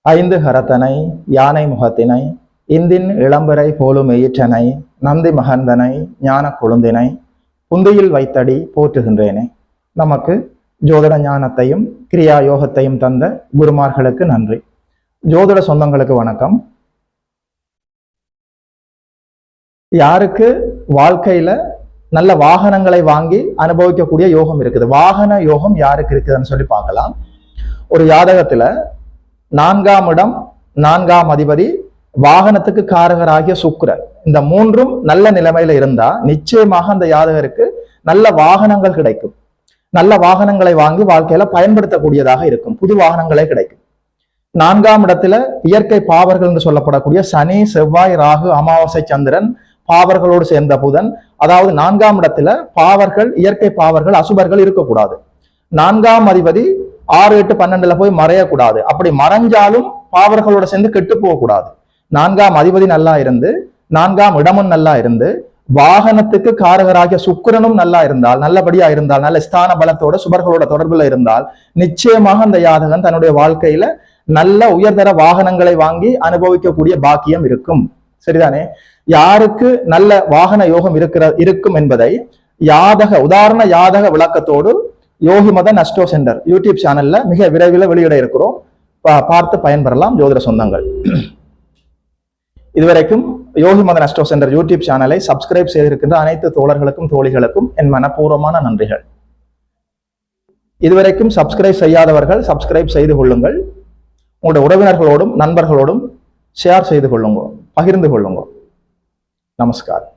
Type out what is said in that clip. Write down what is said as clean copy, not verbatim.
ஐந்து கரத்தனை யானை முகத்தினை இந்தின் இளம்பரை போலும் எயிற்றனை நந்தி மகந்தனை ஞான கொழுந்தினை புந்தியில் வைத்தடி போற்றுகின்றேனே. நமக்கு ஜோதிட ஞானத்தையும் கிரியா யோகத்தையும் தந்த குருமார்களுக்கு நன்றி. ஜோதிட சொந்தங்களுக்கு வணக்கம். யாருக்கு வாழ்க்கையில நல்ல வாகனங்களை வாங்கி அனுபவிக்கக்கூடிய யோகம் இருக்குது, வாகன யோகம் யாருக்கு இருக்குதுன்னு சொல்லி பார்க்கலாம். ஒரு ஜாதகத்துல 4ஆம் இடம் 4ஆம் அதிபதி வாகனத்துக்கு காரகராகிய சுக்கிரன், இந்த மூன்றும் நல்ல நிலைமையில இருந்தா நிச்சயமாக அந்த ஜாதகருக்கு நல்ல வாகனங்கள் கிடைக்கும். நல்ல வாகனங்களை வாங்கி வாழ்க்கையில பயன்படுத்தக்கூடியதாக இருக்கும், புது வாகனங்களே கிடைக்கும். 4ஆம் இடத்துல இயற்கை பாவர்கள் என்று சொல்லப்படக்கூடிய சனி, செவ்வாய், ராகு, அமாவாசை, சந்திரன், பாவர்களோடு சேர்ந்த புதன். அதாவது 4ஆம் இடத்துல பாவர்கள், இயற்கை பாவர்கள், அசுபர்கள் இருக்கக்கூடாது. 4ஆம் அதிபதி 6, 8, 12 போய் மறையக்கூடாது. அப்படி மறைஞ்சாலும் பாவர்களோட சேர்ந்து கெட்டு போகக்கூடாது. 4ஆம் அதிபதி நல்லா இருந்து, 4ஆம் இடமும் நல்லா இருந்து, வாகனத்துக்கு காரகராகிய சுக்கிரனும் நல்லா இருந்தால், நல்லபடியா இருந்தால், நல்ல ஸ்தான பலத்தோட சுபர்களோட தொடர்புல இருந்தால் நிச்சயமாக அந்த ஜாதகன் தன்னுடைய வாழ்க்கையில நல்ல உயர்தர வாகனங்களை வாங்கி அனுபவிக்கக்கூடிய பாக்கியம் இருக்கும். சரிதானே? யாருக்கு நல்ல வாகன யோகம் இருக்கும் என்பதை உதாரண ஜாதக விளக்கத்தோடு யோகி மதன் அஸ்ட்ரோ சென்டர் யூடியூப் சேனல்ல மிக விரைவில் வெளியிட இருக்கிறோம். பார்த்து பயன்பெறலாம் ஜோதிட சொந்தங்கள். இதுவரைக்கும் யோகி மதன் அஸ்ட்ரோ சென்டர் யூடியூப் சேனலை சப்ஸ்கிரைப் செய்திருக்கின்ற அனைத்து தோழர்களுக்கும் தோழிகளுக்கும் என் மனப்பூர்வமான நன்றிகள். இதுவரைக்கும் சப்ஸ்கிரைப் செய்யாதவர்கள் சப்ஸ்கிரைப் செய்து கொள்ளுங்கள். உங்களுடைய உறவினர்களோடும் நண்பர்களோடும் ஷேர் செய்து கொள்ளுங்க, பகிர்ந்து கொள்ளுங்க. நமஸ்காரம்.